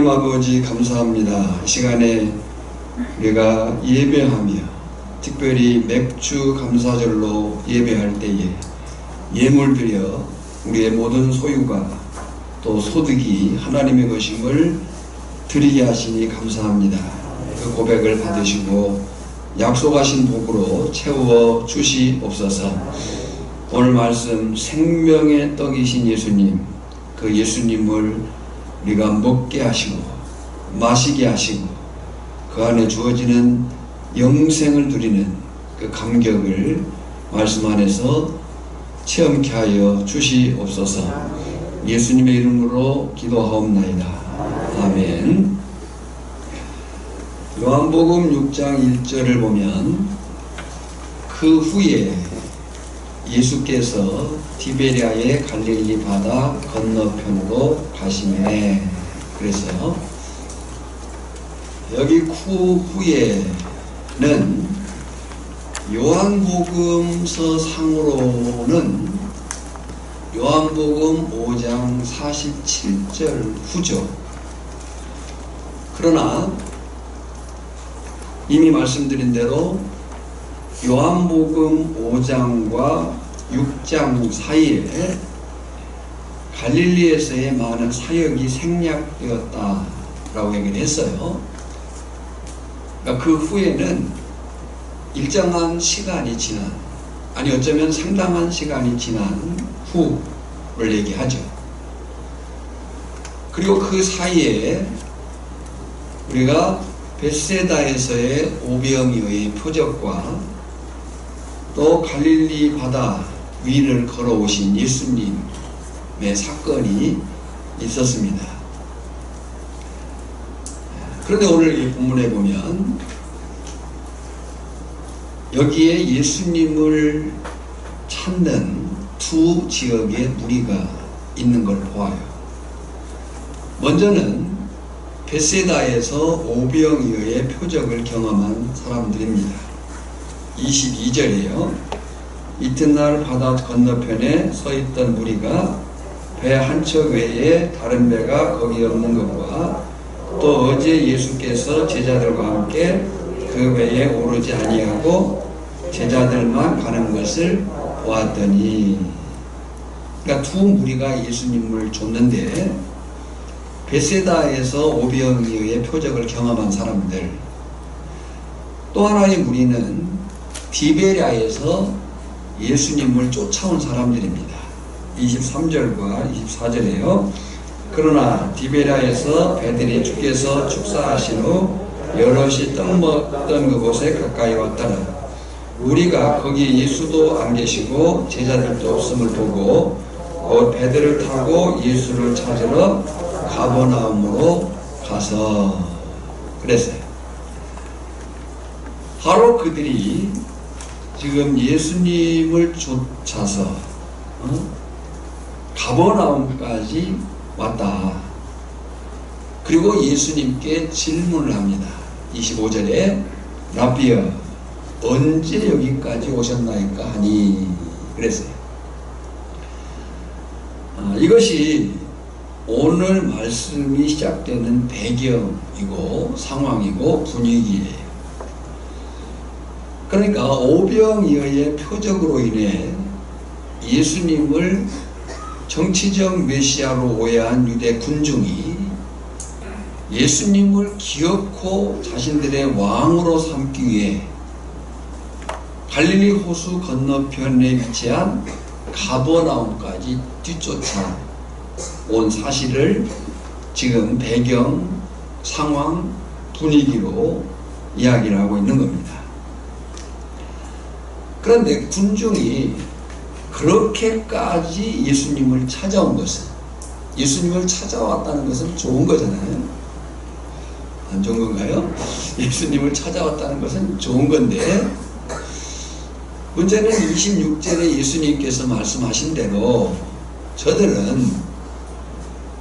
하나님 아버지 감사합니다. 이 시간에 우리가 예배하며 특별히 맥주 감사절로 예배할 때에 예물 드려 우리의 모든 소유가 또 소득이 하나님의 것임을 드리게 하시니 감사합니다. 그 고백을 받으시고 약속하신 복으로 채워 주시옵소서. 오늘 말씀 생명의 떡이신 예수님, 그 예수님을 우리가 먹게 하시고 마시게 하시고 그 안에 주어지는 영생을 누리는 그 감격을 말씀 안에서 체험케 하여 주시옵소서. 예수님의 이름으로 기도하옵나이다. 아멘. 요한복음 6장 1절을 보면 그 후에 예수께서 디베랴의 갈릴리 바다 건너편으로 가시매. 그래서 여기 그 후에는 요한복음서 상으로는 요한복음 5장 47절 후죠. 그러나 이미 말씀드린 대로 요한복음 5장과 6장 사이에 갈릴리에서의 많은 사역이 생략되었다라고 얘기를 했어요. 그러니까 그 후에는 일정한 시간이 지난, 아니 어쩌면 상당한 시간이 지난 후를 얘기하죠. 그리고 그 사이에 우리가 벳세다에서의 오병이어의 표적과 또 갈릴리 바다 위를 걸어오신 예수님의 사건이 있었습니다. 그런데 오늘 이 본문에 보면 여기에 예수님을 찾는 두 지역의 무리가 있는 걸 보아요. 먼저는 벳세다에서 오병이어의 표적을 경험한 사람들입니다. 22절이에요. 이튿날 바다 건너편에 서 있던 무리가 배 한 척 외에 다른 배가 거기 없는 것과 또 어제 예수께서 제자들과 함께 그 배에 오르지 아니하고 제자들만 가는 것을 보았더니, 그러니까 두 무리가 예수님을 쫓는데 벳세다에서 오병이어의 표적을 경험한 사람들, 또 하나의 무리는 디베랴에서 예수님을 쫓아온 사람들입니다. 23절과 24절이에요. 그러나 디베랴에서 배들이 주께서 축사하신 후 여럿이 떡 먹던 그곳에 가까이 왔더라. 우리가 거기 예수도 안 계시고 제자들도 없음을 보고 곧 배들을 타고 예수를 찾으러 가버나움으로 가서 그랬어요. 바로 그들이 지금 예수님을 쫓아서 가버나움까지 왔다. 그리고 예수님께 질문을 합니다. 25절에 라비어 언제 여기까지 오셨나이까 하니 그랬어요. 이것이 오늘 말씀이 시작되는 배경이고 상황이고 분위기예요. 그러니까 오병이어의 표적으로 인해 예수님을 정치적 메시아로 오해한 유대 군중이 예수님을 기어코 자신들의 왕으로 삼기 위해 갈릴리 호수 건너편에 위치한 가버나움까지 뒤쫓아 온 사실을 지금 배경, 상황, 분위기로 이야기를 하고 있는 겁니다. 그런데 군중이 그렇게까지 예수님을 찾아온 것은, 예수님을 찾아왔다는 것은 좋은 거잖아요. 안 좋은 건가요? 예수님을 찾아왔다는 것은 좋은 건데, 문제는 26절에 예수님께서 말씀하신 대로 저들은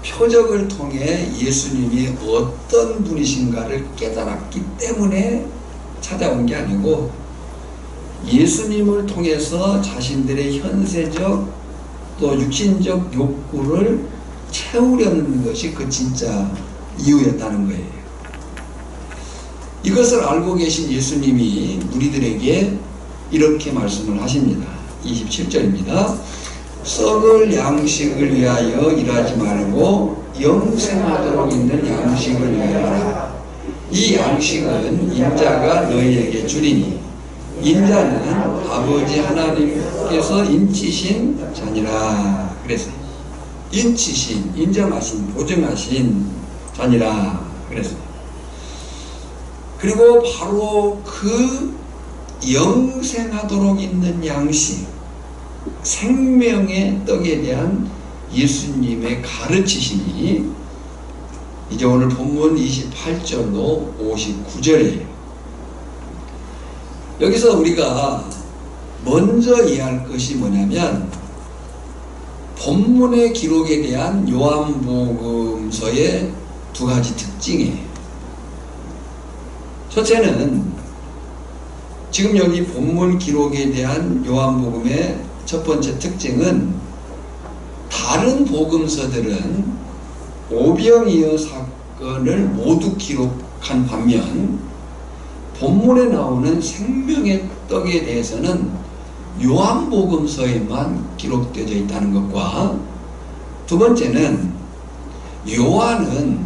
표적을 통해 예수님이 어떤 분이신가를 깨달았기 때문에 찾아온 게 아니고 예수님을 통해서 자신들의 현세적 또 육신적 욕구를 채우려는 것이 그 진짜 이유였다는 거예요. 이것을 알고 계신 예수님이 무리들에게 이렇게 말씀을 하십니다. 27절입니다. 썩을 양식을 위하여 일하지 말고 영생하도록 있는 양식을 위하여 하라. 이 양식은 인자가 너희에게 주리니 인자는 아버지 하나님께서 인치신 자니라. 그래서 인치신, 인정하신, 보증하신 자니라. 그래서 그리고 바로 그 영생하도록 있는 양식, 생명의 떡에 대한 예수님의 가르치심이 이제 오늘 본문 28절로 59절이에요. 여기서 우리가 먼저 이해할 것이 뭐냐면 본문의 기록에 대한 요한복음서의 두 가지 특징이에요. 첫째는 지금 여기 본문 기록에 대한 요한복음의 첫 번째 특징은 다른 복음서들은 오병이어 사건을 모두 기록한 반면 본문에 나오는 생명의 떡에 대해서는 요한복음서에만 기록되어 있다는 것과 두 번째는 요한은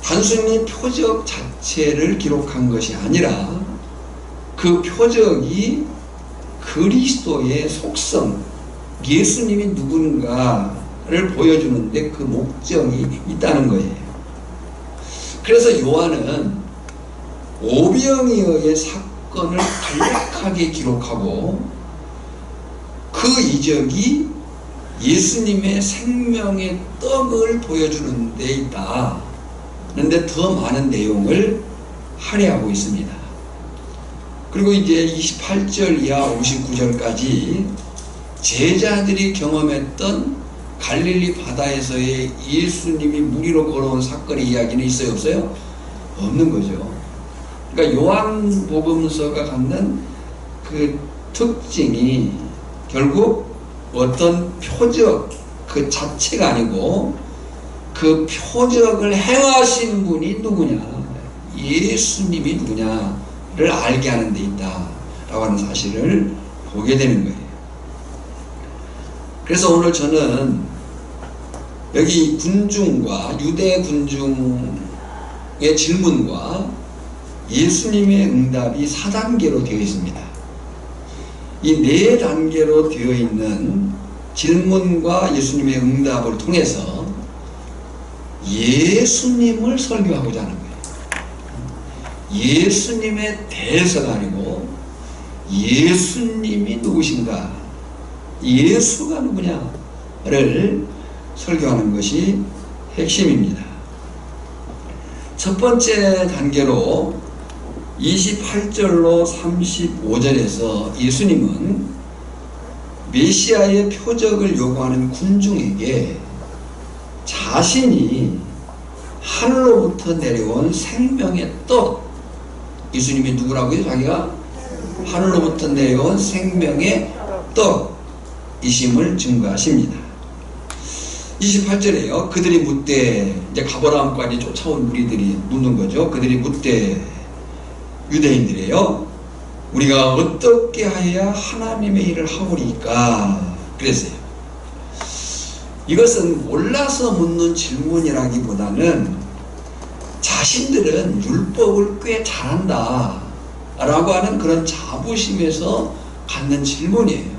단순히 표적 자체를 기록한 것이 아니라 그 표적이 그리스도의 속성, 예수님이 누군가를 보여주는데 그 목적이 있다는 거예요. 그래서 요한은 오병이어의 사건을 간략하게 기록하고 그 이적이 예수님의 생명의 떡을 보여주는 데 있다. 그런데 더 많은 내용을 할애하고 있습니다. 그리고 이제 28절 이하 59절까지 제자들이 경험했던 갈릴리 바다에서의 예수님이 무리로 걸어온 사건의 이야기는 있어요, 없어요? 없는 거죠. 그러니까 요한복음서가 갖는 그 특징이 결국 어떤 표적 그 자체가 아니고 그 표적을 행하신 분이 누구냐, 예수님이 누구냐를 알게 하는 데 있다라고 하는 사실을 보게 되는 거예요. 그래서 오늘 저는 여기 군중과 유대 군중의 질문과 예수님의 응답이 4단계로 되어 있습니다. 이 4단계로 되어 있는 질문과 예수님의 응답을 통해서 예수님을 설교하고자 하는 거예요. 예수님에 대해서가 아니고 예수님이 누구신가, 예수가 누구냐를 설교하는 것이 핵심입니다. 첫 번째 단계로 28절로 35절에서 예수님은 메시아의 표적을 요구하는 군중에게 자신이 하늘로부터 내려온 생명의 떡, 예수님이 누구라고요? 자기가 하늘로부터 내려온 생명의 떡이심을 증거하십니다. 28절에요. 그들이 묻되, 이제 가버나움까지 쫓아온 무리들이 묻는 거죠. 그들이 묻되, 유대인들이에요. 우리가 어떻게 하여야 하나님의 일을 하오리까? 그랬어요. 이것은 몰라서 묻는 질문이라기보다는 자신들은 율법을 꽤 잘한다 라고 하는 그런 자부심에서 갖는 질문이에요.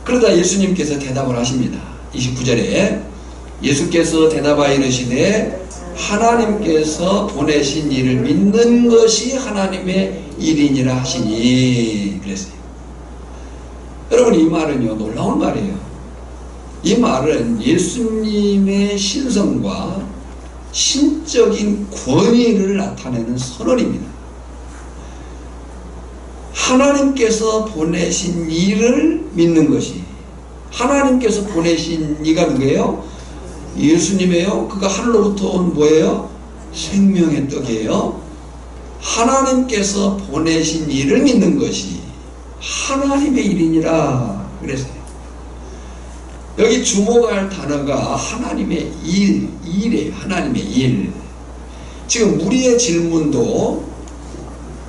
그러다 예수님께서 대답을 하십니다. 29절에 예수께서 대답하여 이르시되 하나님께서 보내신 이를 믿는 것이 하나님의 일이니라 하시니 그랬어요. 여러분, 이 말은요 놀라운 말이에요. 이 말은 예수님의 신성과 신적인 권위를 나타내는 선언입니다. 하나님께서 보내신 이를 믿는 것이, 하나님께서 보내신 이가 누구예요? 예수님이에요. 그가 하늘로부터 온 뭐예요? 생명의 떡이에요. 하나님께서 보내신 이를 믿는 것이 하나님의 일이니라 그랬어요. 여기 주목할 단어가 하나님의 일이에요. 하나님의 일. 지금 우리의 질문도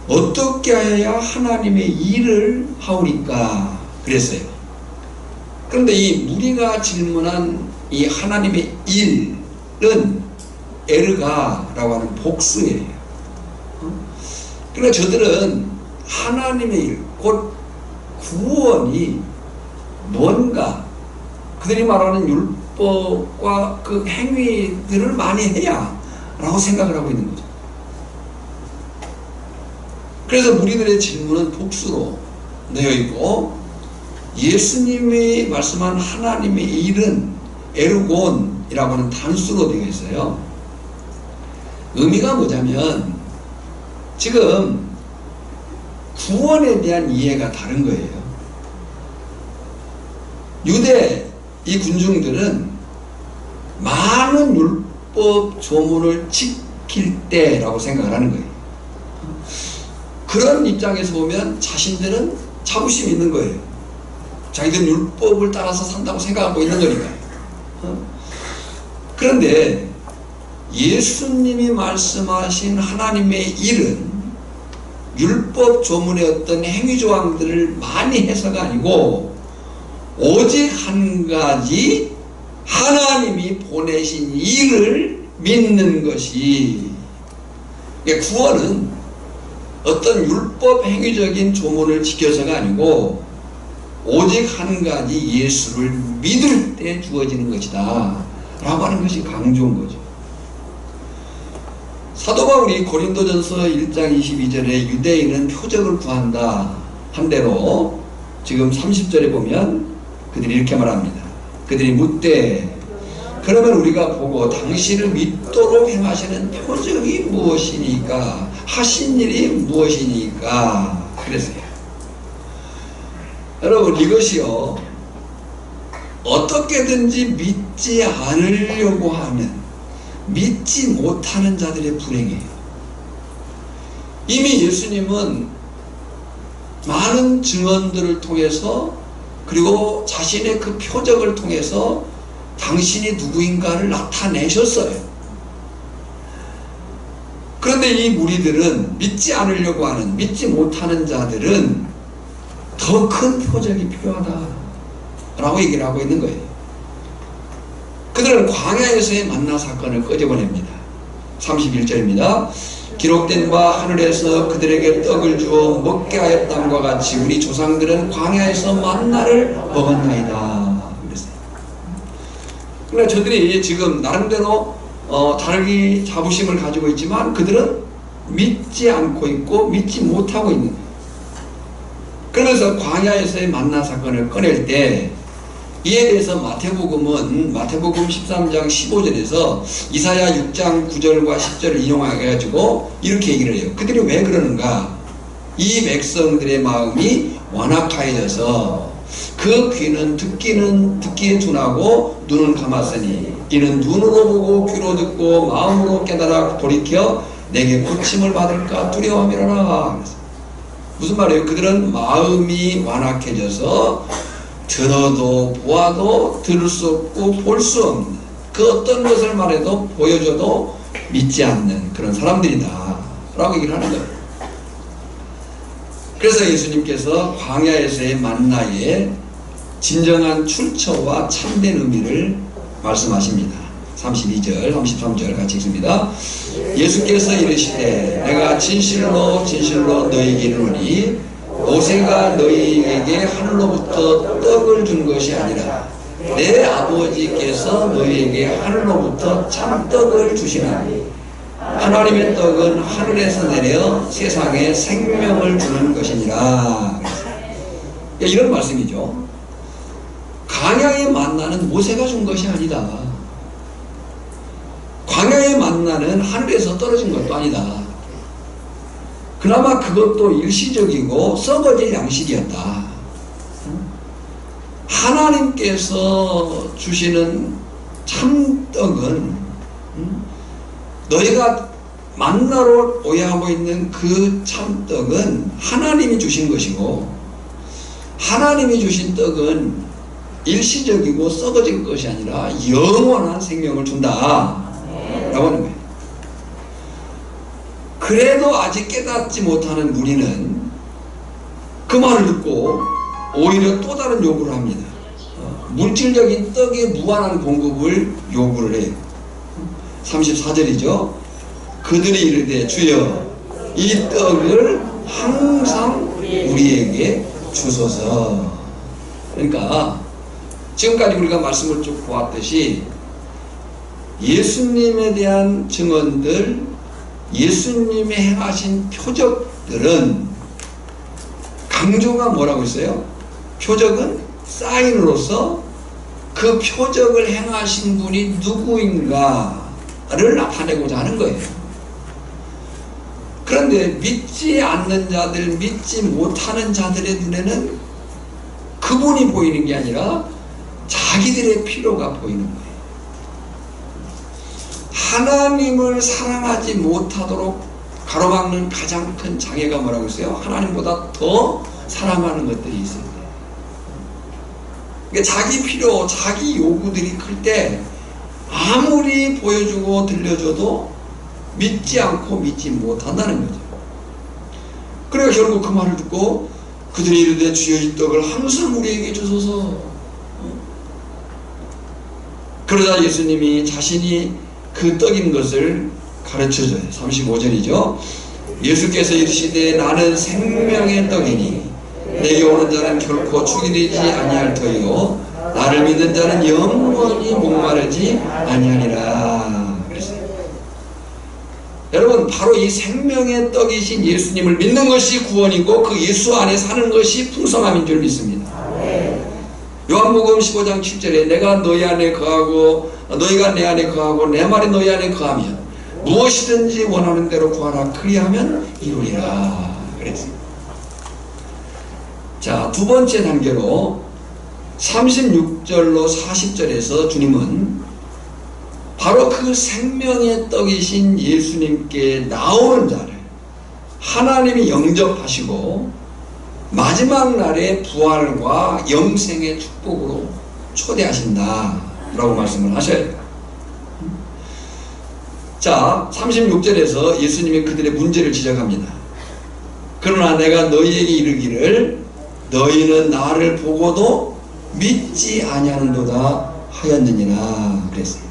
어떻게 해야 하나님의 일을 하오리까 그랬어요. 그런데 이 무리가 질문한 이 하나님의 일은 에르가라고 하는 복수예요. 그러니까 저들은 하나님의 일, 곧 구원이 뭔가 그들이 말하는 율법과 그 행위들을 많이 해야 라고 생각을 하고 있는 거죠. 그래서 무리들의 질문은 복수로 되어 있고, 예수님이 말씀한 하나님의 일은 에르곤이라고 하는 단수로 되어 있어요. 의미가 뭐냐면 지금 구원에 대한 이해가 다른 거예요. 유대 이 군중들은 많은 율법 조문을 지킬 때라고 생각을 하는 거예요. 그런 입장에서 보면 자신들은 자부심 있는 거예요. 자기들은 율법을 따라서 산다고 생각하고 있는 거니까요. 그런데 예수님이 말씀하신 하나님의 일은 율법 조문의 어떤 행위 조항들을 많이 해서가 아니고 오직 한 가지 하나님이 보내신 일을 믿는 것이, 구원은 어떤 율법 행위적인 조문을 지켜서가 아니고 오직 한 가지 예수를 믿을 때 주어지는 것이다 라고 하는 것이 강조한 거죠. 사도 바울이 고린도전서 1장 22절에 유대인은 표적을 구한다 한 대로 지금 30절에 보면 그들이 이렇게 말합니다. 그들이 묻되 그러면 우리가 보고 당신을 믿도록 행하시는 표적이 무엇이니까, 하신 일이 무엇이니까 그랬어요. 여러분, 이것이요 어떻게든지 믿지 않으려고 하는, 믿지 못하는 자들의 불행이에요. 이미 예수님은 많은 증언들을 통해서 그리고 자신의 그 표적을 통해서 당신이 누구인가를 나타내셨어요. 그런데 이 무리들은 믿지 않으려고 하는, 믿지 못하는 자들은 더 큰 표적이 필요하다라고 얘기를 하고 있는 거예요. 그들은 광야에서의 만나 사건을 끄집어냅니다. 31절입니다. 기록된 바 하늘에서 그들에게 떡을 주어 먹게 하였다함과 같이 우리 조상들은 광야에서 만나를 먹었나이다. 그랬어요. 그러니까 저들이 지금 나름대로 다르게 자부심을 가지고 있지만 그들은 믿지 않고 있고 믿지 못하고 있는 거예요. 그러면서 광야에서의 만나 사건을 꺼낼 때 이에 대해서 마태복음 13장 15절에서 이사야 6장 9절과 10절을 인용해가지고 이렇게 얘기를 해요. 그들이 왜 그러는가? 이 백성들의 마음이 완악하여져서 그 귀는 듣기에 둔하고 눈은 감았으니 이는 눈으로 보고 귀로 듣고 마음으로 깨달아 돌이켜 내게 고침을 받을까 두려움이라나. 무슨 말이에요? 그들은 마음이 완악해져서 들어도 보아도 들을 수 없고 볼 수 없는, 그 어떤 것을 말해도 보여줘도 믿지 않는 그런 사람들이다 라고 얘기를 하는 거예요. 그래서 예수님께서 광야에서의 만나의 진정한 출처와 참된 의미를 말씀하십니다. 32절 33절 같이 읽습니다. 예수께서 이르시되 내가 진실로 진실로 너희에게 이르노니 모세가 너희에게 하늘로부터 떡을 준 것이 아니라 내 아버지께서 너희에게 하늘로부터 참떡을 주시나니 하나님의 떡은 하늘에서 내려 세상에 생명을 주는 것이니라. 이런 말씀이죠. 광야의 만나는 모세가 준 것이 아니다. 광야의 만나는 하늘에서 떨어진 것도 아니다. 그나마 그것도 일시적이고 썩어질 양식이었다. 하나님께서 주시는 참떡은 너희가 만나로 오해하고 있는 그 참떡은 하나님이 주신 것이고, 하나님이 주신 떡은 일시적이고 썩어질 것이 아니라 영원한 생명을 준다 라고 하는 거예요. 그래도 아직 깨닫지 못하는 우리는 그 말을 듣고 오히려 또 다른 요구를 합니다. 물질적인 떡의 무한한 공급을 요구를 해요. 34절이죠. 그들이 이르되 주여 이 떡을 항상 우리에게 주소서. 그러니까 지금까지 우리가 말씀을 쭉 보았듯이 예수님에 대한 증언들, 예수님이 행하신 표적들은 강조가 뭐라고 했어요? 표적은 사인으로서 그 표적을 행하신 분이 누구인가를 나타내고자 하는 거예요. 그런데 믿지 않는 자들, 믿지 못하는 자들의 눈에는 그분이 보이는 게 아니라 자기들의 필요가 보이는 거예요. 하나님을 사랑하지 못하도록 가로막는 가장 큰 장애가 뭐라고 했어요? 하나님보다 더 사랑하는 것들이 있어요. 그러니까 자기 필요, 자기 요구들이 클 때 아무리 보여주고 들려줘도 믿지 않고 믿지 못한다는 거죠. 그래서 결국 그 말을 듣고 그들이 이르되 주여 이 떡을 항상 우리에게 주소서. 그러자 예수님이 자신이 그 떡인 것을 가르쳐줘요. 35절이죠. 예수께서 이르시되 나는 생명의 떡이니 내게 오는 자는 결코 축이되지 아니할 터이요 나를 믿는 자는 영원히 목마르지 아니하리라 그랬어요. 여러분 바로 이 생명의 떡이신 예수님을 믿는 것이 구원이고 그 예수 안에 사는 것이 풍성함인 줄 믿습니다. 요한복음 15장 7절에 내가 너희 안에 거하고 너희가 내 안에 거하고 내 말이 너희 안에 거하면 무엇이든지 원하는 대로 구하라 그리하면 이루리라 그랬습니다. 자, 두 번째 단계로 36절로 40절에서 주님은 바로 그 생명의 떡이신 예수님께 나오는 자를 하나님이 영접하시고 마지막 날의 부활과 영생의 축복으로 초대하신다 라고 말씀을 하셔요. 자, 36절에서 예수님이 그들의 문제를 지적합니다. 그러나 내가 너희에게 이르기를 너희는 나를 보고도 믿지 아니하는도다 하였느니라 그랬어요.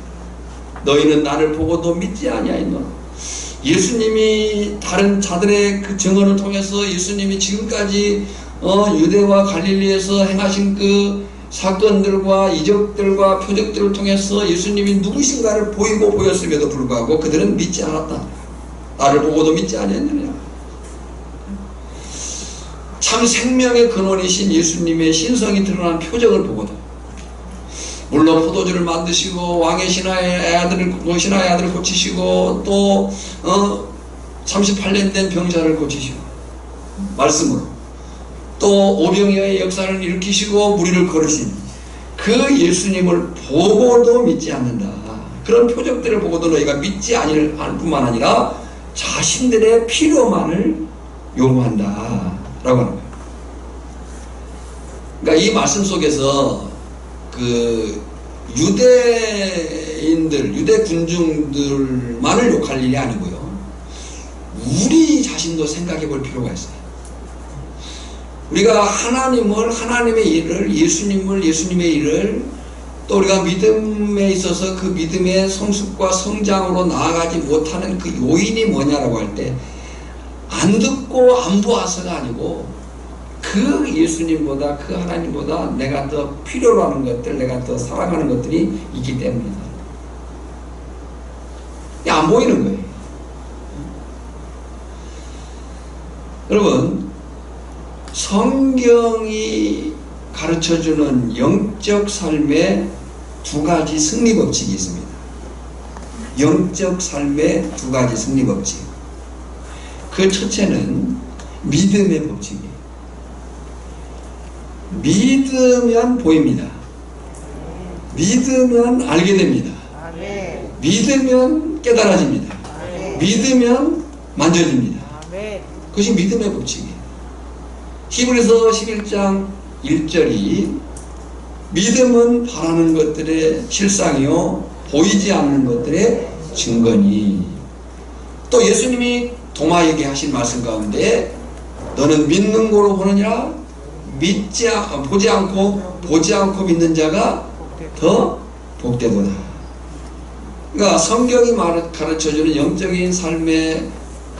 너희는 나를 보고도 믿지 아니하였노라. 예수님이 다른 자들의 그 증언을 통해서 예수님이 지금까지 유대와 갈릴리에서 행하신 그 사건들과 이적들과 표적들을 통해서 예수님이 누구신가를 보이고 보였음에도 불구하고 그들은 믿지 않았다. 나를 보고도 믿지 아니했느냐. 참 생명의 근원이신 예수님의 신성이 드러난 표적을 보고도 물론 포도주를 만드시고 왕의 신하의 아들을 고치시고 또 38년 된 병자를 고치시고 말씀으로 또 오병이어의 역사를 일으키시고 무리를 걸으신 그 예수님을 보고도 믿지 않는다. 그런 표적들을 보고도 너희가 믿지 않을 뿐만 아니라 자신들의 필요만을 요구한다 라고 하는 거예요. 그러니까 이 말씀 속에서 그 유대인들, 유대 군중들만을 욕할 일이 아니고요. 우리 자신도 생각해 볼 필요가 있어요. 우리가 하나님을, 하나님의 일을, 예수님을, 예수님의 일을 또 우리가 믿음에 있어서 그 믿음의 성숙과 성장으로 나아가지 못하는 그 요인이 뭐냐라고 할 때 안 듣고 안 보아서가 아니고 그 예수님보다 그 하나님보다 내가 더 필요로 하는 것들, 내가 더 사랑하는 것들이 있기 때문이다. 안 보이는 거예요. 여러분, 성경이 가르쳐주는 영적 삶의 두 가지 승리 법칙이 있습니다. 영적 삶의 두 가지 승리 법칙. 그 첫째는 믿음의 법칙이에요. 믿으면 보입니다. 믿으면 알게 됩니다. 믿으면 깨달아집니다. 믿으면 만져집니다. 그것이 믿음의 법칙이에요. 히브리서 11장 1절이 믿음은 바라는 것들의 실상이요 보이지 않는 것들의 증거니. 또 예수님이 도마에게 하신 말씀 가운데 너는 믿는 거로 보느니라 보지 않고 믿는 자가 더 복되도다. 그러니까 성경이 가르쳐주는 영적인 삶의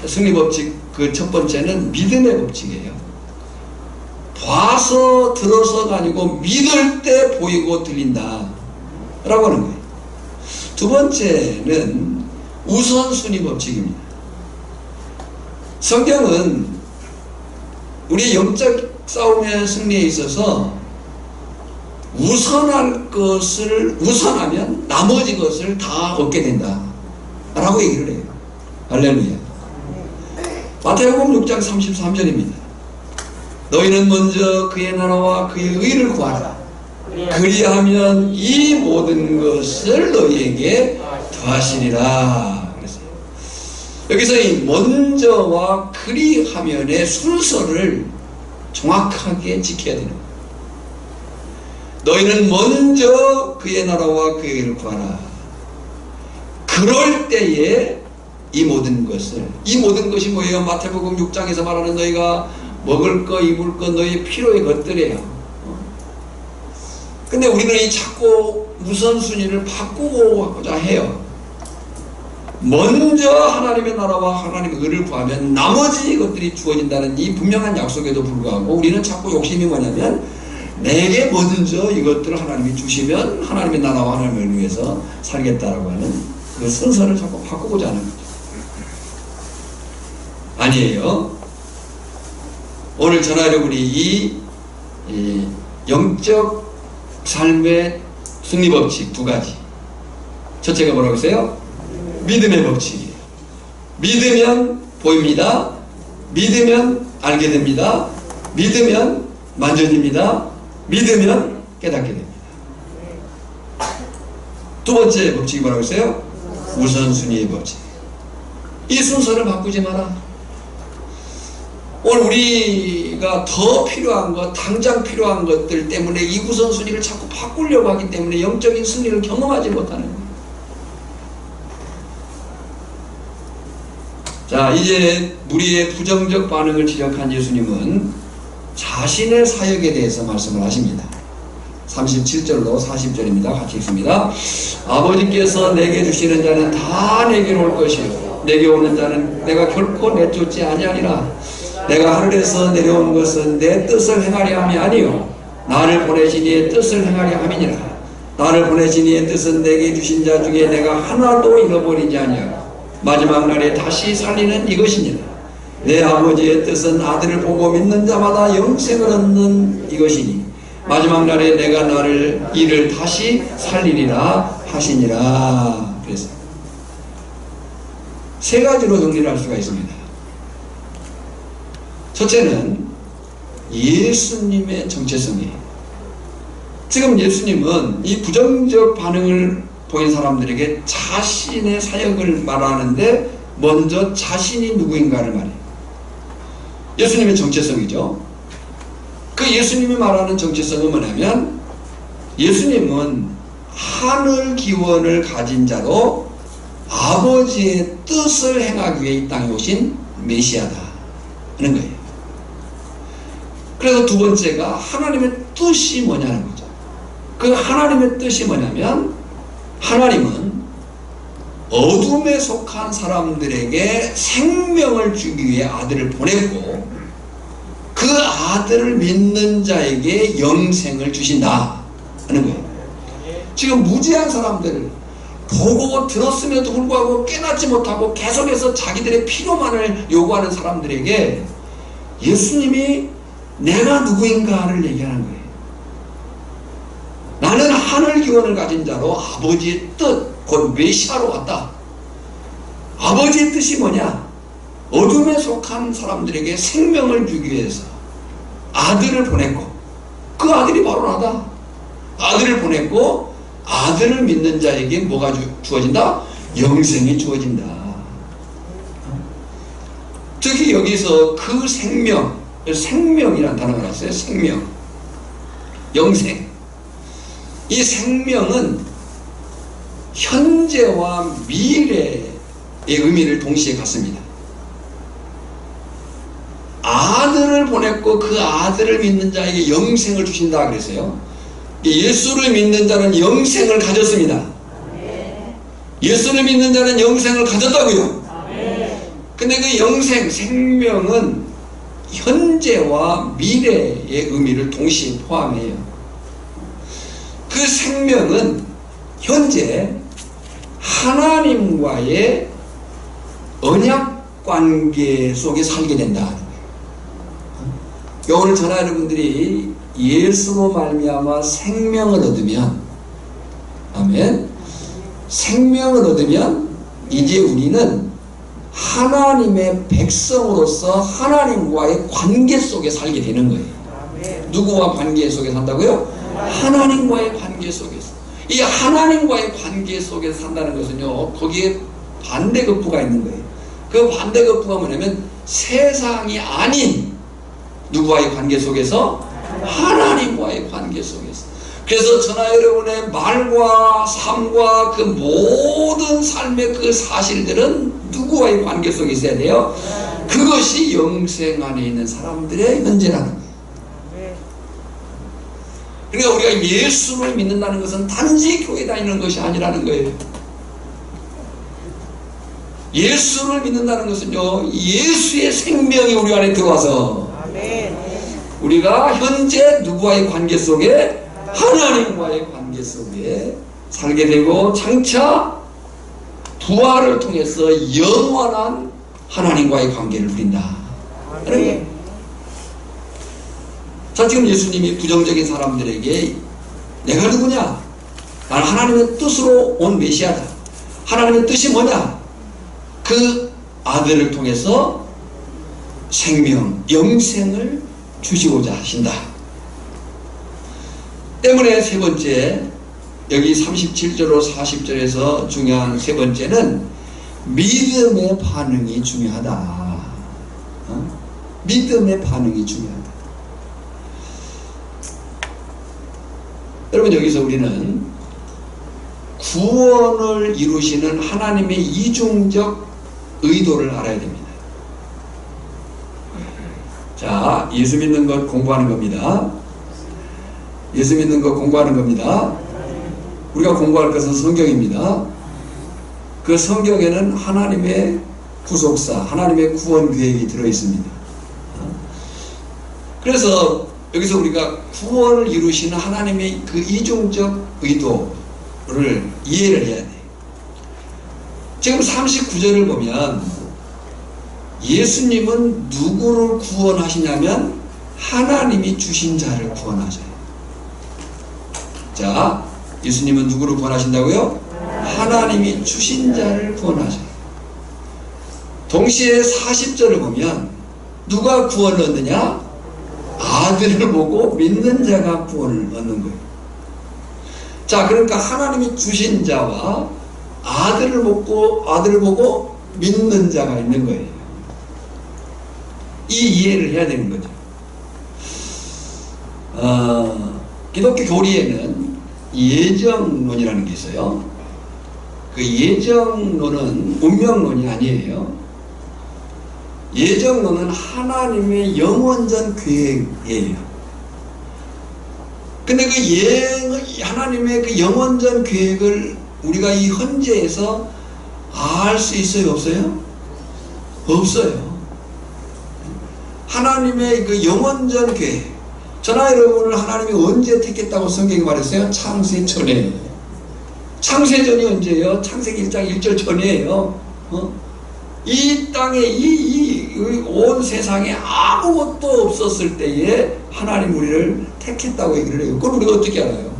승리 법칙 그 첫 번째는 믿음의 법칙이에요. 봐서 들어서가 아니고 믿을 때 보이고 들린다 라고 하는 거예요. 두 번째는 우선순위 법칙입니다. 성경은 우리의 영적 싸움의 승리에 있어서 우선할 것을 우선하면 나머지 것을 다 얻게 된다 라고 얘기를 해요. 할렐루야. 마태복음 6장 33절입니다. 너희는 먼저 그의 나라와 그의 의를 구하라. 그리하면 이 모든 것을 너희에게 더하시리라. 그랬어요. 여기서 이 먼저와 그리하면의 순서를 정확하게 지켜야 되는 거예요. 너희는 먼저 그의 나라와 그의 의를 구하라. 그럴 때에 이 모든 것이 뭐예요? 마태복음 6장에서 말하는 너희가 먹을 거, 입을 거, 너희 필요의 것들이에요. 근데 우리는 이 자꾸 우선순위를 바꾸고자 해요. 먼저 하나님의 나라와 하나님의 의를 구하면 나머지 것들이 주어진다는 이 분명한 약속에도 불구하고 우리는 자꾸 욕심이 뭐냐면 내게 먼저 이것들을 하나님이 주시면 하나님의 나라와 하나님의 의를 위해서 살겠다라고 하는 그 순서를 자꾸 바꾸고자 하는 거죠. 아니에요. 오늘 전하려고 우리 이 영적 삶의 승리 법칙 두 가지. 첫째가 뭐라고 했어요? 믿음의 법칙이에요. 믿으면 보입니다. 믿으면 알게 됩니다. 믿으면 만져집니다. 믿으면 깨닫게 됩니다. 두 번째 법칙이 뭐라고 했어요? 우선순위의 법칙. 이 순서를 바꾸지 마라. 오늘 우리가 더 필요한 것, 당장 필요한 것들 때문에 이 우선순위를 자꾸 바꾸려고 하기 때문에 영적인 승리를 경험하지 못하는 거예요. 자, 이제 무리의 부정적 반응을 지적한 예수님은 자신의 사역에 대해서 말씀을 하십니다. 37절로 40절입니다. 같이 읽습니다. 아버지께서 내게 주시는 자는 다 내게로 올 것이요 내게 오는 자는 내가 결코 내쫓지 아니하리라. 내가 하늘에서 내려온 것은 내 뜻을 행하려 함이 아니요 나를 보내신 이의 뜻을 행하려 함이니라. 나를 보내신 이의 뜻은 내게 주신 자 중에 내가 하나도 잃어버리지 아니하고 마지막 날에 다시 살리는 이것이니라. 내 아버지의 뜻은 아들을 보고 믿는 자마다 영생을 얻는 이것이니 마지막 날에 내가 이를 다시 살리리라 하시니라. 그래서 세 가지로 정리를 할 수가 있습니다. 첫째는 예수님의 정체성이에요. 지금 예수님은 이 부정적 반응을 보인 사람들에게 자신의 사역을 말하는데 먼저 자신이 누구인가를 말해요. 예수님의 정체성이죠. 그 예수님이 말하는 정체성은 뭐냐면 예수님은 하늘 기원을 가진 자로 아버지의 뜻을 행하기 위해 이 땅에 오신 메시아다 하는 거예요. 그래서 두 번째가 하나님의 뜻이 뭐냐는 거죠. 그 하나님의 뜻이 뭐냐면 하나님은 어둠에 속한 사람들에게 생명을 주기 위해 아들을 보냈고 그 아들을 믿는 자에게 영생을 주신다 하는 거예요. 지금 무지한 사람들 보고 들었음에도 불구하고 깨닫지 못하고 계속해서 자기들의 필요만을 요구하는 사람들에게 예수님이 내가 누구인가를 얘기하는 거예요. 나는 하늘 기원을 가진 자로 아버지의 뜻, 곧 메시아로 왔다. 아버지의 뜻이 뭐냐? 어둠에 속한 사람들에게 생명을 주기 위해서 아들을 보냈고 그 아들이 바로 나다. 아들을 보냈고 아들을 믿는 자에게 뭐가 주어진다? 영생이 주어진다. 특히 여기서 그 생명이라는 단어가 나왔어요. 생명, 영생. 이 생명은 현재와 미래의 의미를 동시에 갖습니다. 아들을 보냈고 그 아들을 믿는 자에게 영생을 주신다 그랬어요. 예수를 믿는 자는 영생을 가졌습니다. 예수를 믿는 자는 영생을 가졌다고요. 근데 그 영생, 생명은 현재와 미래의 의미를 동시에 포함해요. 그 생명은 현재 하나님과의 언약 관계 속에 살게 된다. 오늘 저나 여러분들이 예수로 말미암아 생명을 얻으면, 아멘, 생명을 얻으면 이제 우리는 하나님의 백성으로서 하나님과의 관계 속에 살게 되는 거예요. 누구와 관계 속에 산다고요? 하나님과의 관계 속에서. 이 하나님과의 관계 속에서 산다는 것은요, 거기에 반대급부가 있는 거예요. 그 반대급부가 뭐냐면 세상이 아닌 누구와의 관계 속에서? 하나님과의 관계 속에서. 그래서 저나 여러분의 말과 삶과 그 모든 삶의 그 사실들은 누구와의 관계 속에 있어야 돼요? 그것이 영생 안에 있는 사람들의 현재라는 거예요. 그러니까 우리가 예수를 믿는다는 것은 단지 교회 다니는 것이 아니라는 거예요. 예수를 믿는다는 것은요, 예수의 생명이 우리 안에 들어와서 우리가 현재 누구와의 관계 속에? 하나님과의 관계 속에 살게 되고 장차 부활을 통해서 영원한 하나님과의 관계를 누린다. 자, 지금 예수님이 부정적인 사람들에게 내가 누구냐? 나는 하나님의 뜻으로 온 메시아다. 하나님의 뜻이 뭐냐? 그 아들을 통해서 생명, 영생을 주시고자 하신다. 때문에 세 번째, 여기 37절로 40절에서 중요한 세 번째는 믿음의 반응이 중요하다. 믿음의 반응이 중요하다. 여러분, 여기서 우리는 구원을 이루시는 하나님의 이중적 의도를 알아야 됩니다. 자, 예수 믿는 것 공부하는 겁니다. 예수 믿는 것 공부하는 겁니다. 우리가 공부할 것은 성경입니다. 그 성경에는 하나님의 구속사, 하나님의 구원 계획이 들어있습니다. 그래서 여기서 우리가 구원을 이루시는 하나님의 그 이중적 의도를 이해를 해야 돼요. 지금 39절을 보면 예수님은 누구를 구원하시냐면 하나님이 주신 자를 구원하셔요. 자, 예수님은 누구를 구원하신다고요? 하나님이 주신 자를 구원하셔요. 동시에 40절을 보면 누가 구원을 얻느냐? 아들을 보고 믿는 자가 구원을 얻는 거예요. 자, 그러니까 하나님이 주신 자와 아들을 보고 믿는 자가 있는 거예요. 이 이해를 해야 되는 거죠. 기독교 교리에는 예정론이라는 게 있어요. 그 예정론은 운명론이 아니에요. 예정론은 하나님의 영원전 계획이에요. 근데 그 하나님의 그 영원전 계획을 우리가 이 현재에서 알 수 있어요? 없어요? 없어요. 하나님의 그 영원전 계획, 저나 여러분을 하나님이 언제 택했다고 성경이 말했어요? 창세 전에. 창세전이 언제예요? 창세기 1장 1절 전이에요. 이 땅에 이 온 세상에 아무것도 없었을 때에 하나님 우리를 택했다고 얘기를 해요. 그걸 우리가 어떻게 알아요?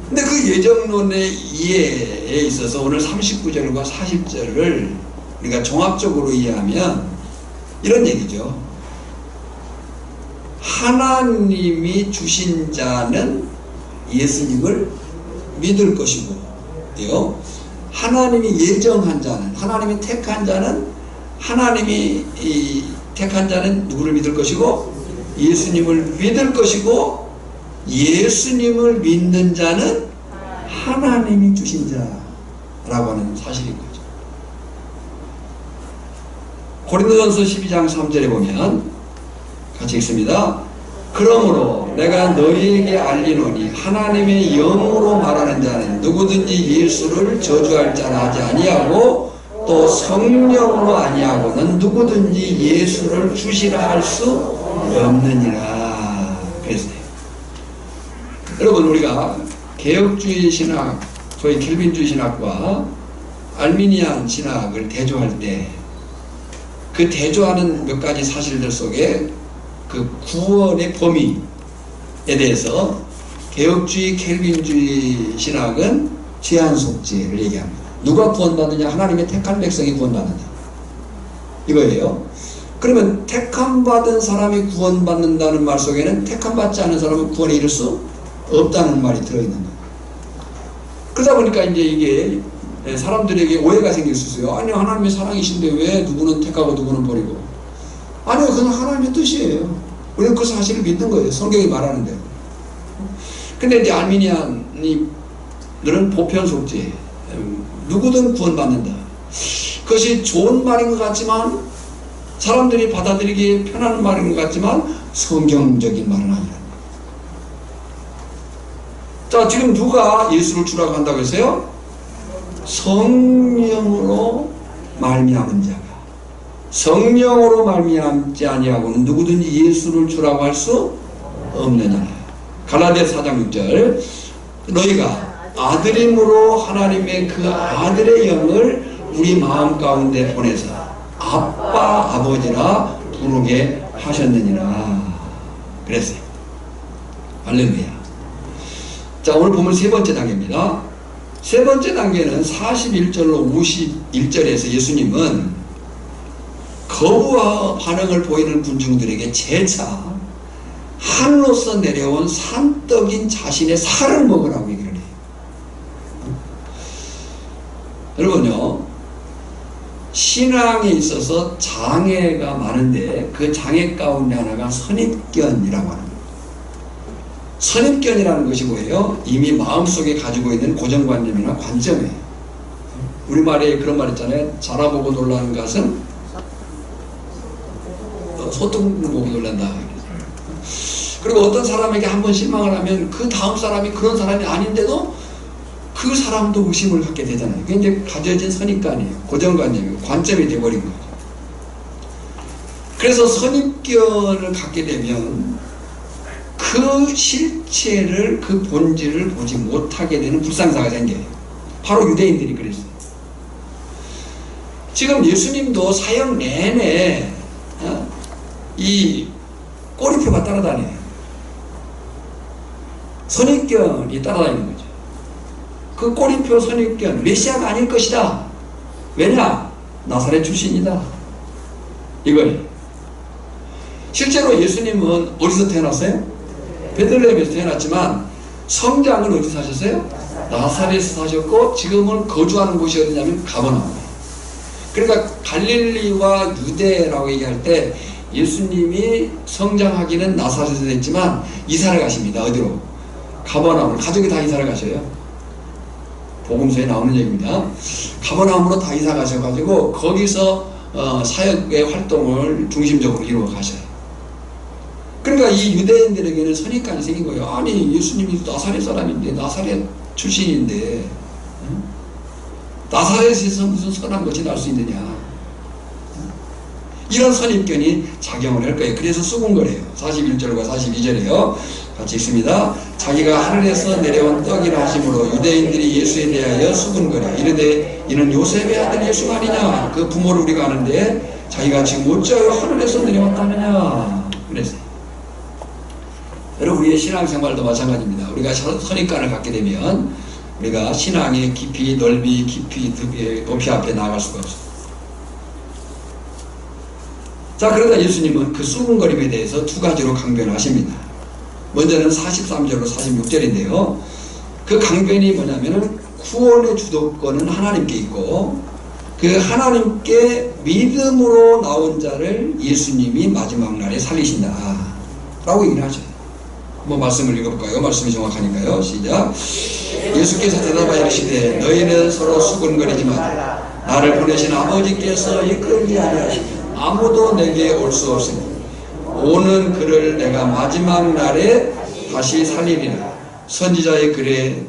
근데 그 예정론의 이해에 있어서 오늘 39절과 40절을 우리가 종합적으로 이해하면 이런 얘기죠. 하나님이 주신 자는 예수님을 믿을 것이고, 하나님이 예정한 자는, 하나님이 택한 자는, 하나님이 택한 자는 누구를 믿을 것이고? 예수님을 믿을 것이고 예수님을 믿는 자는 하나님이 주신 자라고 하는 사실인 거죠. 고린도전서 12장 3절에 보면 같이 읽습니다. 그러므로 내가 너희에게 알리노니 하나님의 영으로 말하는 자는 누구든지 예수를 저주할 자라 하지 아니하고 또 성령으로 아니하고는 누구든지 예수를 주시라 할 수 없느니라. 그랬어요. 여러분, 우리가 개혁주의 신학, 소위 켈빈주의 신학과 알미니안 신학을 대조할 때 그 대조하는 몇 가지 사실들 속에 그 구원의 범위에 대해서 개혁주의 켈빈주의 신학은 제한 속죄를 얘기합니다. 누가 구원받느냐? 하나님의 택한 백성이 구원받는다. 이거예요. 그러면 택함받은 사람이 구원받는다는 말 속에는 택함받지 않은 사람은 구원에 이를 수 없다는 말이 들어있는 거예요. 그러다 보니까 이제 이게 사람들에게 오해가 생길 수 있어요. 아니, 하나님의 사랑이신데 왜 누구는 택하고 누구는 버리고. 아니요, 그건 하나님의 뜻이에요. 우리는 그 사실을 믿는 거예요. 성경이 말하는 대로. 근데 이제 알미니안이 너는 보편 속죄, 누구든 구원받는다. 그것이 좋은 말인 것 같지만, 사람들이 받아들이기 편한 말인 것 같지만 성경적인 말은 아니라. 자, 지금 누가 예수를 주라고 한다고 했어요? 성령으로 말미암은 자가. 성령으로 말미암지 아니하고는 누구든지 예수를 주라고 할 수 없느니라. 갈라디아서 4장 6절. 너희가 아들임으로 하나님의 그 아들의 영을 우리 마음 가운데 보내서 아빠 아버지라 부르게 하셨느니라. 그랬어요. 할렐루야. 자, 오늘 보면 세 번째 단계입니다. 세 번째 단계는 41절로 51절에서 예수님은 거부와 반응을 보이는 군중들에게 재차 하늘로서 내려온 산떡인 자신의 살을 먹으라고 얘기를 해요. 여러분요, 신앙에 있어서 장애가 많은데 그 장애 가운데 하나가 선입견이라고 하는 거예요. 선입견이라는 것이 뭐예요? 이미 마음속에 가지고 있는 고정관념이나 관점이에요. 우리말에 그런 말 있잖아요. 자라보고 놀라는 것은 소똥을 보고 놀란다. 그리고 어떤 사람에게 한번 실망을 하면 그 다음 사람이 그런 사람이 아닌데도 그 사람도 의심을 갖게 되잖아요. 그게 이제 가져진 선입관이에요. 고정관념이에요. 관점이 되어버린 거죠. 그래서 선입견을 갖게 되면 그 실체를, 그 본질을 보지 못하게 되는 불상사가 생겨요. 바로 유대인들이 그랬어요. 지금 예수님도 사역 내내 이 꼬리표가 따라다녀요. 선입견이 따라다니는 거죠. 그 꼬리표 선입견, 메시아가 아닐 것이다. 왜냐? 나사렛 출신이다. 이거예요. 실제로 예수님은 어디서 태어났어요? 베들레헴에서 태어났지만 성장은 어디서 사셨어요? 나사렛에서 사셨고 지금은 거주하는 곳이 어디냐면 가버나움. 그러니까 갈릴리와 유대라고 얘기할 때 예수님이 성장하기는 나사렛에서 했지만 이사를 가십니다. 어디로? 가버나움을. 가족이 다 이사를 가셔요. 복음서에 나오는 얘기입니다. 가버나움으로 다 이사 가셔가지고 거기서 사역의 활동을 중심적으로 이루어 가셔요. 그러니까 이 유대인들에게는 선입관이 생긴 거예요. 아니, 예수님이 나사렛 사람인데, 나사렛 출신인데, 나사렛에서 무슨 선한 것이 날 수 있느냐. 이런 선입견이 작용을 할 거예요. 그래서 수군거려요. 41절과 42절에요. 같이 읽습니다. 자기가 하늘에서 내려온 떡이라 하심으로 유대인들이 예수에 대하여 수군거려 이르되 이는 요셉의 아들 예수가 아니냐. 그 부모를 우리가 아는데 자기가 지금 어찌하여 하늘에서 내려왔다느냐. 그랬어요. 여러분, 우리의 신앙생활도 마찬가지입니다. 우리가 선입관을 갖게 되면 우리가 신앙의 깊이, 넓이, 깊이, 높이 앞에 나아갈 수가 없어요. 자, 그러다 예수님은 그 수군거림에 대해서 두 가지로 강변을 하십니다. 먼저는 43절로 46절인데요. 그 강변이 뭐냐면은 구원의 주도권은 하나님께 있고 그 하나님께 믿음으로 나온 자를 예수님이 마지막 날에 살리신다. 라고 얘기를 하죠. 한번 말씀을 읽어볼까요? 말씀이 정확하니까요. 시작. 예수께서 대답하여 이르시되 너희는 서로 수군거리지 마라. 나를 보내신 아버지께서 이끌지 아니하시니 아무도 내게 올 수 없으니 오는 그를 내가 마지막 날에 다시 살리리라. 선지자의 글에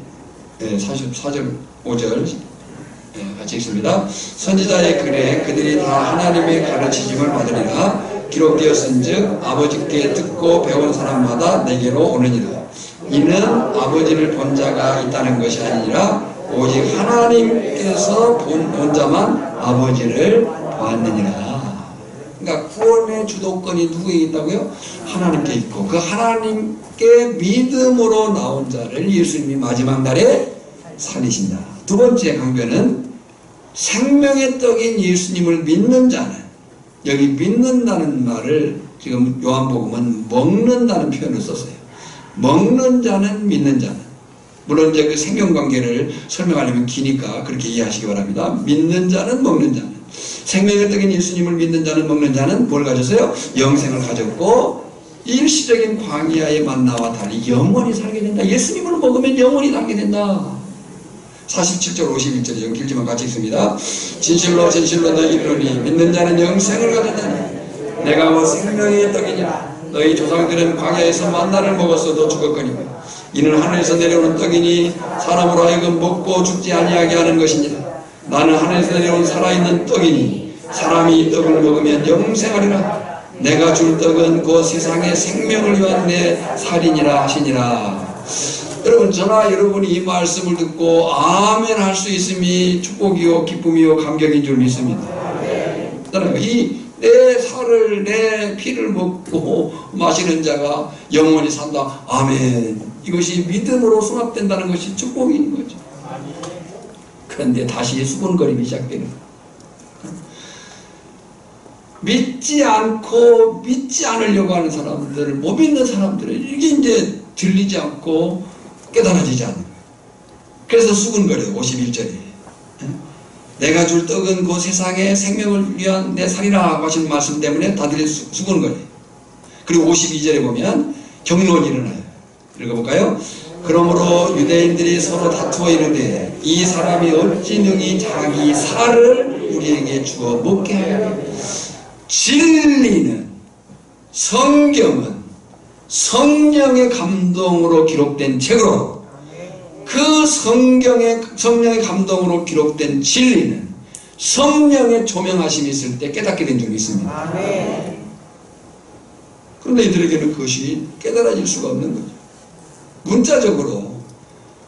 44절 5절 같이 읽습니다. 선지자의 글에 그들이 다 하나님의 가르치심을 받으리라. 기록되었은즉 아버지께 듣고 배운 사람마다 내게로 오느니라. 이는 아버지를 본 자가 있다는 것이 아니라 오직 하나님께서 본 자만 아버지를 보았느니라. 그러니까 구원의 주도권이 누구에게 있다고요? 하나님께 있고 그 하나님께 믿음으로 나온 자를 예수님이 마지막 날에 살리신다. 두 번째 강변은 생명의 떡인 예수님을 믿는 자는, 여기 믿는다는 말을 지금 요한복음은 먹는다는 표현을 썼어요. 먹는 자는 믿는 자는. 물론 이제 그 생명관계를 설명하려면 기니까 그렇게 이해하시기 바랍니다. 믿는 자는 먹는 자는. 생명의 떡인 예수님을 믿는 자는 먹는 자는 뭘 가졌어요? 영생을 가졌고 일시적인 광야의 만나와 달리 영원히 살게 된다. 예수님을 먹으면 영원히 살게 된다. 47절 51절이 좀 길지만 같이 읽습니다. 진실로 진실로 너희에게 이르노니 믿는 자는 영생을 가졌나니 내가 뭐 생명의 떡이니라. 너희 조상들은 광야에서 만나를 먹었어도 죽었거니와 이는 하늘에서 내려오는 떡이니 사람으로 하여금 먹고 죽지 아니하게 하는 것이니라. 나는 하늘에서 내려온 살아있는 떡이니 사람이 이 떡을 먹으면 영생하리라. 내가 줄 떡은 그 세상의 생명을 위한 내 살이니라 하시니라. 여러분, 저나 여러분이 이 말씀을 듣고 아멘 할 수 있음이 축복이요 기쁨이요 감격인 줄 믿습니다. 이 내 살을 내 피를 먹고 마시는 자가 영원히 산다. 아멘. 이것이 믿음으로 수납된다는 것이 축복인 거죠. 그런데 다시 수군거림이 시작되는 거예요. 믿지 않고 믿지 않으려고 하는 사람들, 못 믿는 사람들은 이게 이제 들리지 않고 깨달아지지 않는 거예요. 그래서 수군거려요. 51절에 내가 줄 떡은 그 세상의 생명을 위한 내 살이라 하신 말씀 때문에 다들 수군거려요. 그리고 52절에 보면 경론이 일어나요. 읽어볼까요? 그러므로 유대인들이 서로 다투어 이르되 이 사람이 어찌 능히 자기 살을 우리에게 주어 먹게 하냐. 진리는, 성경은 성령의 감동으로 기록된 책으로 그 성령의 감동으로 기록된 진리는 성령의 조명하심이 있을 때 깨닫게 된 적이 있습니다. 그런데 이들에게는 그것이 깨달아질 수가 없는 거죠. 문자적으로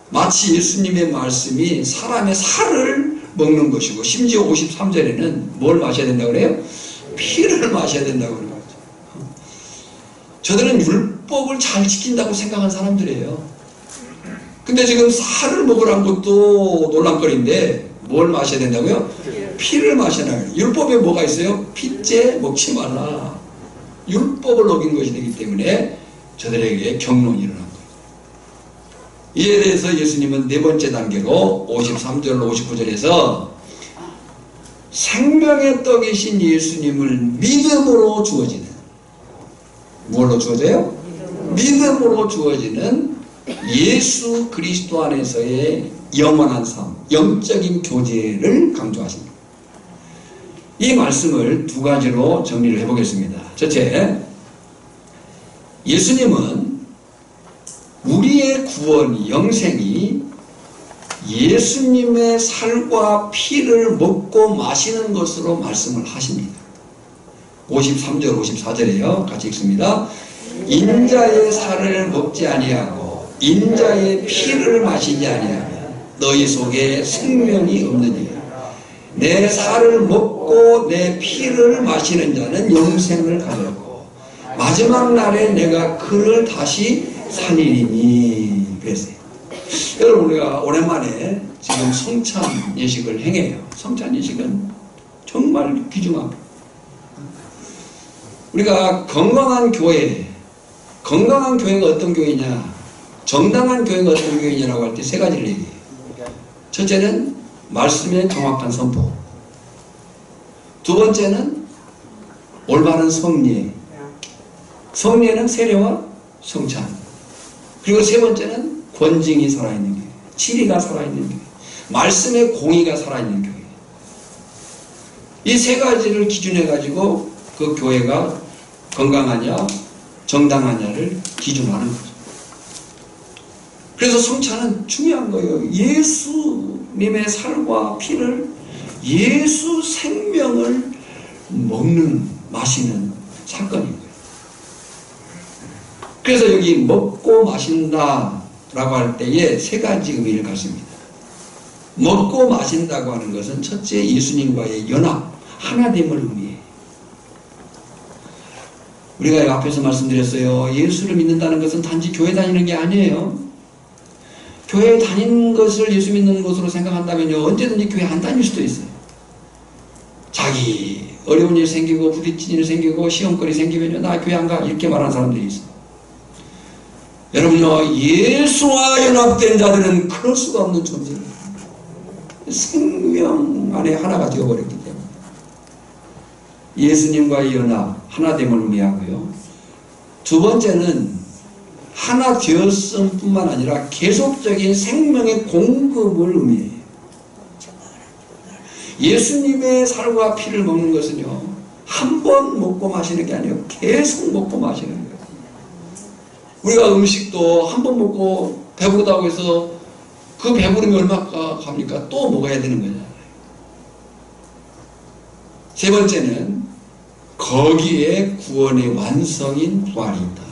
마치 예수님의 말씀이 사람의 살을 먹는 것이고 심지어 53절에는 뭘 마셔야 된다고 그래요? 피를 마셔야 된다고 그러는 거죠. 저들은 율법을 잘 지킨다고 생각한 사람들이에요. 근데 지금 살을 먹으라는 것도 논란거리인데 뭘 마셔야 된다고요? 피를 마셔야 해요. 율법에 뭐가 있어요? 피째 먹지 말라. 율법을 어긴 것이 되기 때문에 저들에게 경론이 일어난 거예요. 이에 대해서 예수님은 네 번째 단계로 53절 59절에서 생명의 떡이신 예수님을 믿음으로 주어지는, 뭘로 주어져요? 믿음으로 주어지는 예수 그리스도 안에서의 영원한 삶, 영적인 교제를 강조하십니다. 이 말씀을 두 가지로 정리를 해보겠습니다. 첫째, 예수님은 우리의 구원, 영생이 예수님의 살과 피를 먹고 마시는 것으로 말씀을 하십니다. 53절, 54절에요. 같이 읽습니다. 인자의 살을 먹지 아니하고 인자의 피를 마시지 아니하면 너희 속에 생명이 없느니라. 내 살을 먹고 내 피를 마시는 자는 영생을 가졌고 마지막 날에 내가 그를 다시 살리리니. 그랬어요. 여러분, 우리가 오랜만에 지금 성찬 예식을 행해요. 성찬 예식은 정말 귀중합니다. 우리가 건강한 교회가 어떤 교회냐, 정당한 교회가 어떤 교회냐라고 할 때 세 가지를 얘기해요. 첫째는 말씀의 정확한 선포, 두 번째는 올바른 성례, 성례는 세례와 성찬. 그리고 세 번째는 권징이 살아있는 교회, 진리가 살아있는 교회, 말씀의 공의가 살아있는 교회. 이 세 가지를 기준해 가지고 그 교회가 건강하냐 정당하냐를 기준하는 거죠. 그래서 성찬은 중요한 거예요. 예수님의 살과 피를, 예수 생명을 먹는, 마시는 사건인 거예요. 그래서 여기 먹고 마신다 라고 할 때에 세 가지 의미를 갖습니다. 먹고 마신다고 하는 것은 첫째, 예수님과의 연합, 하나됨을 의미해요. 우리가 앞에서 말씀드렸어요. 예수를 믿는다는 것은 단지 교회 다니는 게 아니에요. 교회 다니는 것을 예수 믿는 것으로 생각한다면요, 언제든지 교회 안 다닐 수도 있어요. 자기 어려운 일 생기고 부딪힌 일 생기고 시험거리 생기면요, 나 교회 안 가, 이렇게 말하는 사람들이 있어요. 여러분요, 예수와 연합된 자들은 그럴 수가 없는 존재예요. 생명 안에 하나가 되어버렸기 때문에 예수님과의 연합, 하나됨을 의미하고요. 두 번째는 하나 되었음 뿐만 아니라 계속적인 생명의 공급을 의미해요. 예수님의 살과 피를 먹는 것은요, 한 번 먹고 마시는 게 아니에요. 계속 먹고 마시는 거예요. 우리가 음식도 한 번 먹고 배부르다고 해서 그 배부름이 얼마나 갑니까? 또 먹어야 되는 거잖아요. 세 번째는 거기에 구원의 완성인 부활이 있다.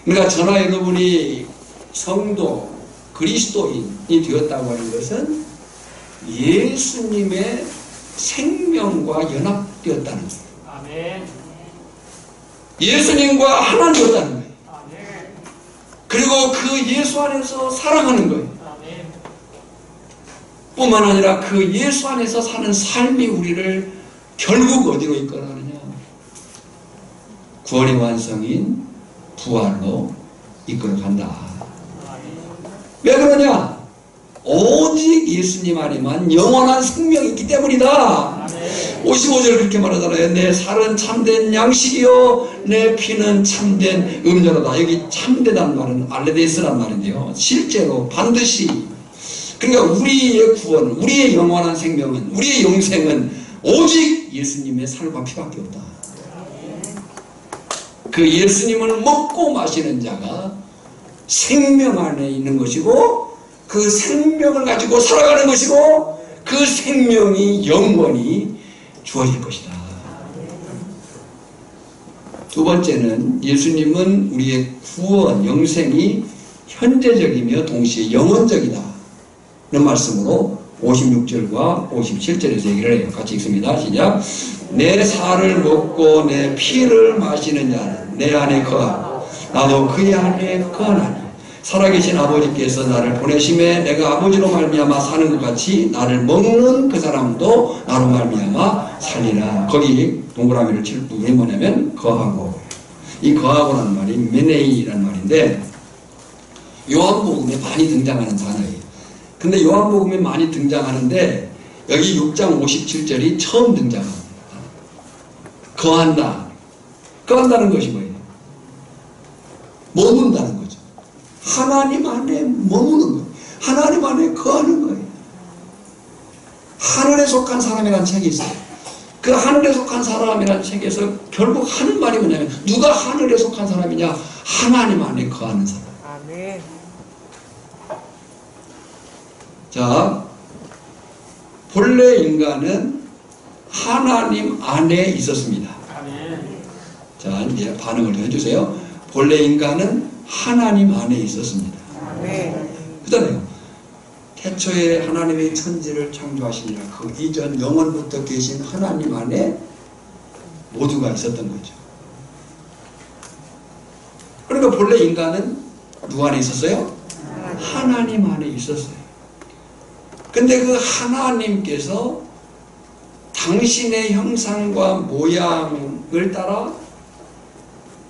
그러니까 저나 여러분이 성도, 그리스도인이 되었다고 하는 것은 예수님의 생명과 연합되었다는 거예요. 아멘. 예수님과 하나 되었다는 거예요. 아멘. 그리고 그 예수 안에서 살아가는 거예요. 아멘. 뿐만 아니라 그 예수 안에서 사는 삶이 우리를 결국 어디로 이끌어가느냐? 구원의 완성인 부활로 이끌어간다. 왜 그러냐? 오직 예수님 안에만 영원한 생명이 있기 때문이다. 55절 그렇게 말하잖아요. 내 살은 참된 양식이요 내 피는 참된 음료로다. 여기 참되다는 말은 알레데스란 말인데요, 실제로 반드시, 그러니까 우리의 구원, 우리의 영원한 생명은, 우리의 영생은 오직 예수님의 살과 피밖에 없다. 그 예수님을 먹고 마시는 자가 생명 안에 있는 것이고, 그 생명을 가지고 살아가는 것이고, 그 생명이 영원히 주어질 것이다. 두 번째는 예수님은 우리의 구원, 영생이 현재적이며 동시에 영원적이다 는 말씀으로 56절과 57절에서 얘기를 해요. 같이 읽습니다. 시작. 내 살을 먹고 내 피를 마시는 자는 내 안에 거하고 나도 그의 안에 거하나니 살아계신 아버지께서 나를 보내심에 내가 아버지로 말미암아 사는 것 같이 나를 먹는 그 사람도 나로 말미암아 살리라. 거기 동그라미를 칠 부분이 뭐냐면 거하고, 이 거하고라는 말이 메네이라는 말인데 요한복음에 많이 등장하는 단어예요. 근데 요한복음에 많이 등장하는데 여기 6장 57절이 처음 등장합니다. 거한다. 거한다는 것이 뭐예요? 머문다는 거죠. 하나님 안에 머무는 거예요. 하나님 안에 거하는 거예요. 하늘에 속한 사람이라는 책이 있어요. 그 하늘에 속한 사람이라는 책에서 결국 하는 말이 뭐냐면, 누가 하늘에 속한 사람이냐? 하나님 안에 거하는 사람. 아멘. 자, 본래 인간은 하나님 안에 있었습니다. 아멘. 자, 이제 반응을 해주세요. 본래 인간은 하나님 안에 있었습니다. 아멘. 그다음에요, 태초에 하나님의 천지를 창조하시니라. 그 이전 영원부터 계신 하나님 안에 모두가 있었던 거죠. 그러니까 본래 인간은 누구 안에 있었어요? 하나님 안에 있었어요. 근데 그 하나님께서 당신의 형상과 모양을 따라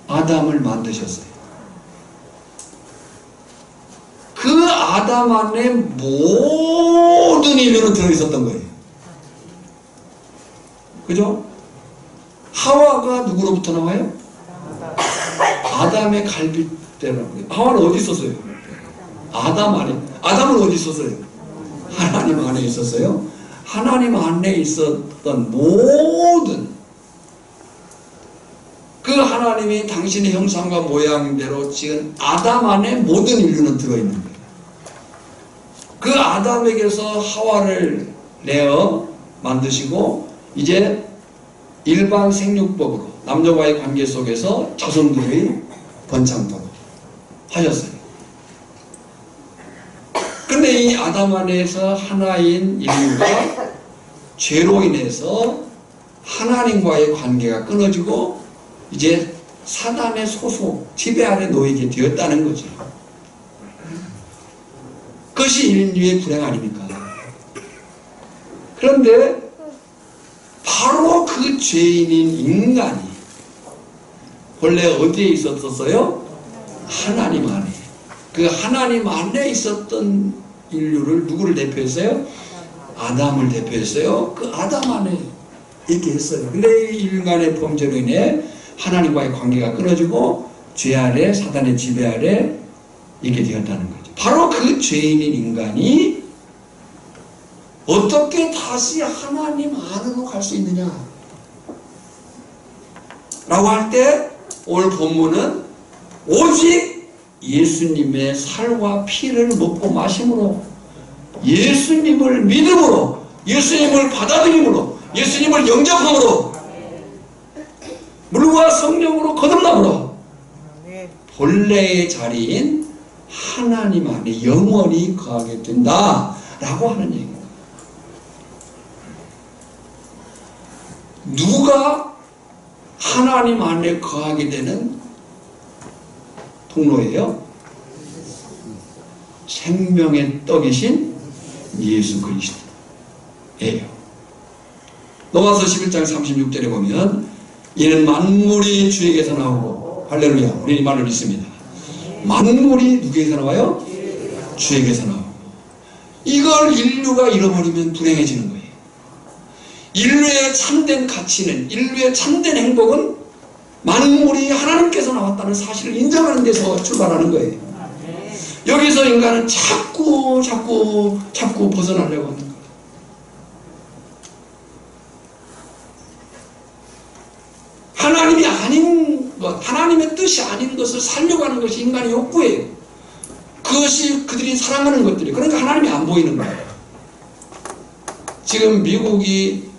아담을 만드셨어요. 그 아담 안에 모든 인류는 들어있었던 거예요. 그죠? 하와가 누구로부터 나와요? 아담의 갈빗대라고요. 하와는 어디 있었어요? 아담 안에. 아담은 어디 있었어요? 하나님 안에 있었어요. 하나님 안에 있었던 모든 그 하나님이 당신의 형상과 모양대로 지은 아담 안에 모든 인류는 들어있는 거예요. 그 아담에게서 하와를 내어 만드시고 이제 일반 생육법으로 남녀와의 관계 속에서 자손들의 번창토록 하셨어요. 근데 이 아담 안에서 하나인 인류가 죄로 인해서 하나님과의 관계가 끊어지고 이제 사단의 소속, 지배 아래 놓이게 되었다는 거죠. 그것이 인류의 불행 아닙니까? 그런데 바로 그 죄인인 인간이 본래 어디에 있었어요? 하나님 안에. 그 하나님 안에 있었던 인류를 누구를 대표했어요? 아담을 대표했어요. 그 아담 안에 있게 했어요. 근데 이 인간의 범죄로 인해 하나님과의 관계가 끊어지고 죄 아래, 사단의 지배 아래 있게 되었다는 거죠. 바로 그 죄인인 인간이 어떻게 다시 하나님 안으로 갈 수 있느냐 라고 할 때 오늘 본문은 오직 예수님의 살과 피를 먹고 마심으로, 예수님을 믿음으로, 예수님을 받아들임으로, 예수님을 영접함으로, 물과 성령으로 거듭남으로 본래의 자리인 하나님 안에 영원히 거하게 된다라고 하는 얘기입니다. 누가 하나님 안에 거하게 되는 통로예요? 생명의 떡이신 예수 그리스도예요. 로마서 11장 36절에 보면 이는 만물이 주에게서 나오고, 할렐루야, 우리 이 말을 믿습니다. 만물이 누구에게서 나와요? 주에게서 나오고. 이걸 인류가 잃어버리면 불행해지는 거예요. 인류의 참된 가치는, 인류의 참된 행복은 만물이 하나님께서 나왔다는 사실을 인정하는 데서 출발하는 거예요. 여기서 인간은 자꾸 벗어나려고 합니다. 하나님이 아닌 것, 하나님의 뜻이 아닌 것을 살려고 하는 것이 인간의 욕구예요. 그것이 그들이 사랑하는 것들이에요. 그러니까 하나님이 안 보이는 거예요. 지금 미국이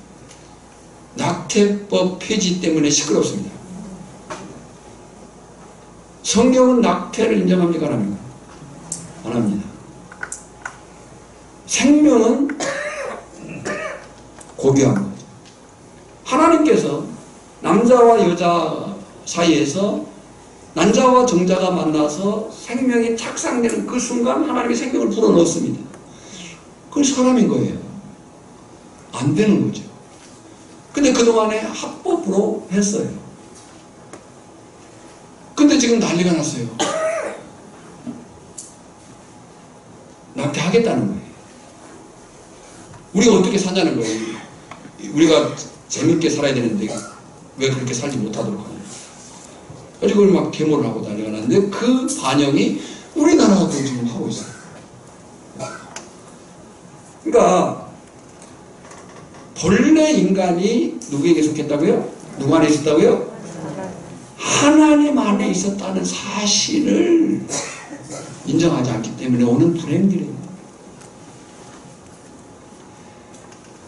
낙태법 폐지 때문에 시끄럽습니다. 성경은 낙태를 인정합니까? 안 합니까? 안 합니다. 생명은 고귀한 거죠. 하나님께서 남자와 여자 사이에서 난자와 정자가 만나서 생명이 착상되는 그 순간 하나님이 생명을 불어넣었습니다. 그건 사람인 거예요. 안 되는 거죠. 근데 그동안에 합법으로 했어요. 근데 지금 난리가 났어요. 낙태하겠다는 거예요. 우리가 어떻게 사냐는 거예요. 우리가 재밌게 살아야 되는데 왜 그렇게 살지 못하도록 하냐. 그래서 그걸 막 데모를 하고 난리가 났는데 그 반영이 우리나라도 지금 하고 있어요. 그러니까 본래 인간이 누구에게 속했다고요? 누구 안에 있었다고요? 하나님 안에 있었다는 사실을 인정하지 않기 때문에 오는 불행들입니다.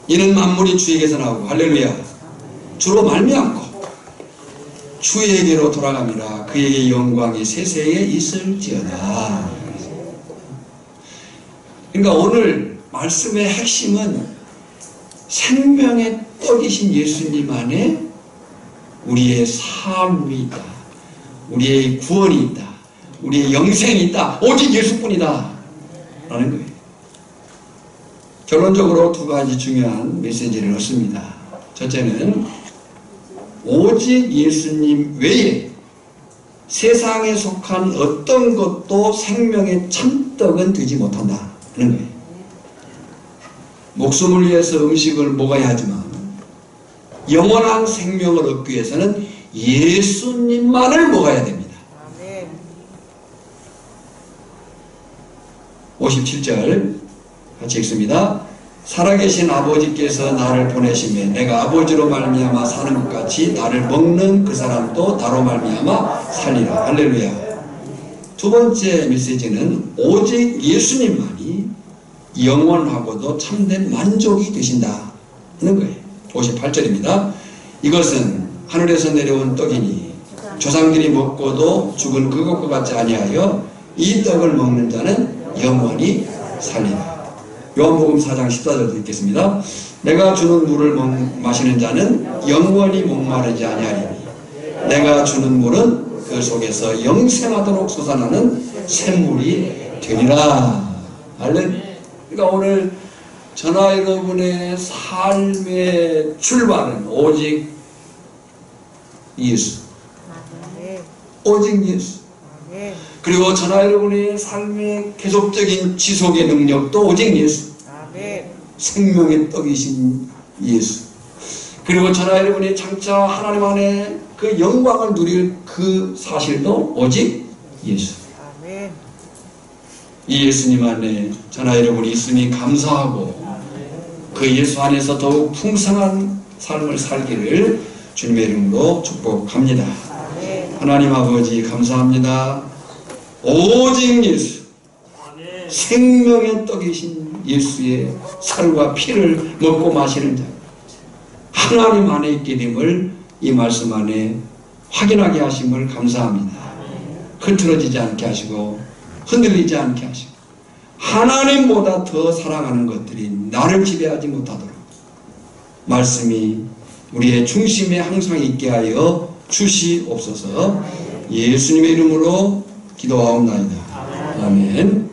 이는 만물이 주에게서 나오고, 할렐루야, 주로 말미암고 주에게로 돌아갑니다. 그에게 영광이 세세에 있을지어다. 그러니까 오늘 말씀의 핵심은 생명의 떡이신 예수님 안에 우리의 삶이 있다, 우리의 구원이 있다, 우리의 영생이 있다, 오직 예수뿐이다 라는 거예요. 결론적으로 두 가지 중요한 메시지를 얻습니다. 첫째는 오직 예수님 외에 세상에 속한 어떤 것도 생명의 참떡은 되지 못한다 하는 거예요. 목숨을 위해서 음식을 먹어야 하지만 영원한 생명을 얻기 위해서는 예수님만을 먹어야 됩니다. 아멘. 57절 같이 읽습니다. 살아계신 아버지께서 나를 보내심에 내가 아버지로 말미암아 사는 것 같이 나를 먹는 그 사람도 나로 말미암아 살리라. 할렐루야. 두 번째 메시지는 오직 예수님만이 영원하고도 참된 만족이 되신다 하는 거예요. 58절입니다. 이것은 하늘에서 내려온 떡이니 조상들이 먹고도 죽은 그것과 같지 아니하여 이 떡을 먹는 자는 영원히 살리라. 요한복음 4장 14절도 읽겠습니다. 내가 주는 물을 마시는 자는 영원히 목마르지 아니하리니 내가 주는 물은 그 속에서 영생하도록 솟아나는 샘물이 되리라. 그러니까 오늘 저나 여러분의 삶의 출발은 오직 예수. 오직 예수. 그리고 저나 여러분의 삶의 계속적인 지속의 능력도 오직 예수. 생명의 떡이신 예수. 그리고 저나 여러분이 장차 하나님 안에 그 영광을 누릴 그 사실도 오직 예수. 이 예수님 안에 저나 여러분이 있으니 감사하고 그 예수 안에서 더욱 풍성한 삶을 살기를 주님의 이름으로 축복합니다. 하나님 아버지 감사합니다. 오직 예수, 생명의 떡이신 예수의 살과 피를 먹고 마시는 자, 하나님 안에 있게 됨을 이 말씀 안에 확인하게 하심을 감사합니다. 흐트러지지 않게 하시고 흔들리지 않게 하시고 하나님보다 더 사랑하는 것들이 나를 지배하지 못하도록 말씀이 우리의 중심에 항상 있게 하여 주시옵소서. 예수님의 이름으로 기도하옵나이다. 아멘.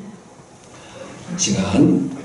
시간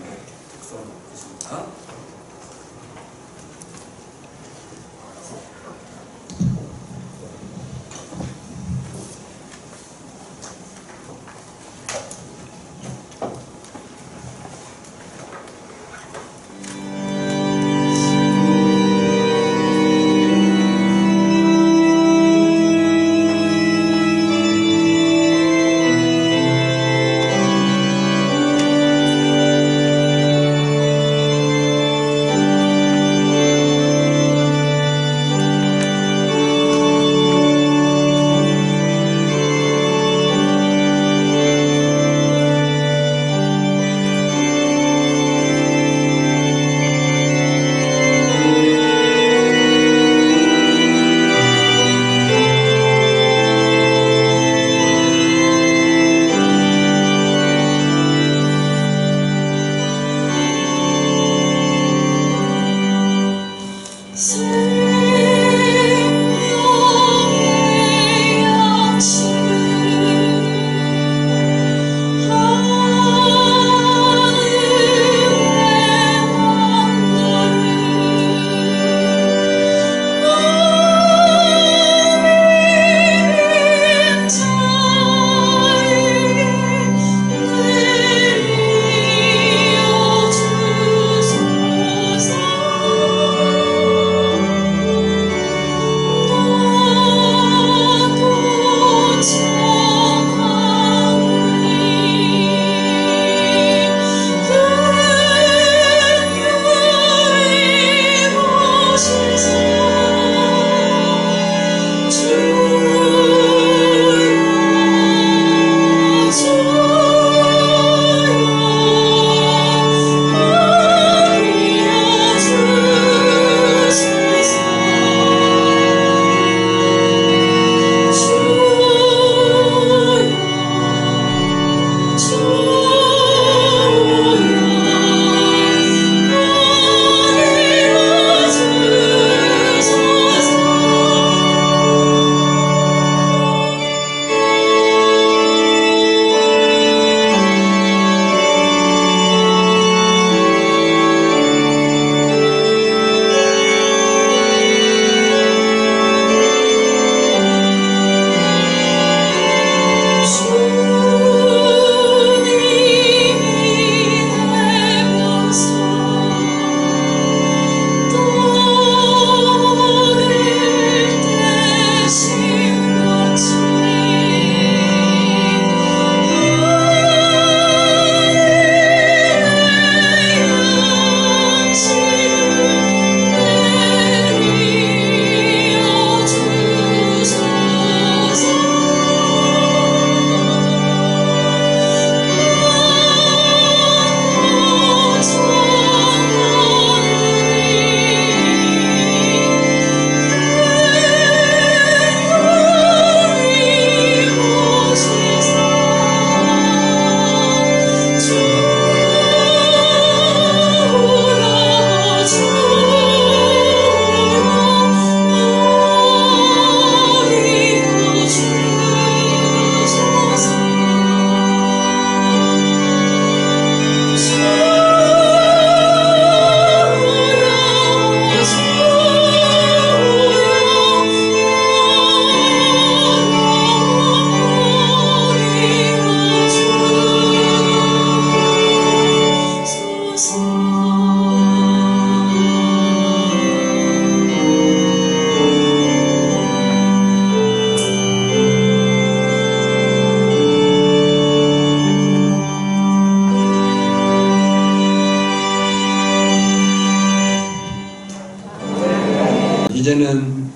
이제는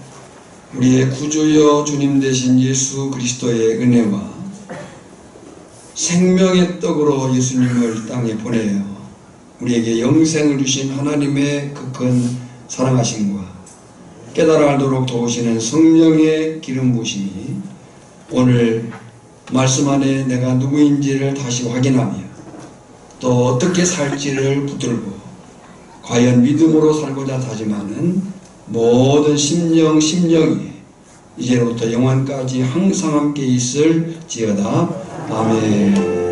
우리의 구주여 주님 되신 예수 그리스도의 은혜와 생명의 떡으로 예수님을 땅에 보내어 우리에게 영생을 주신 하나님의 그 큰 사랑하심과 깨달아 알도록 도우시는 성령의 기름 부으심이 오늘 말씀 안에 내가 누구인지를 다시 확인하며 또 어떻게 살지를 붙들고 과연 믿음으로 살고자 다짐하는 모든 심령이 이제부터 영원까지 항상 함께 있을지어다. 아멘.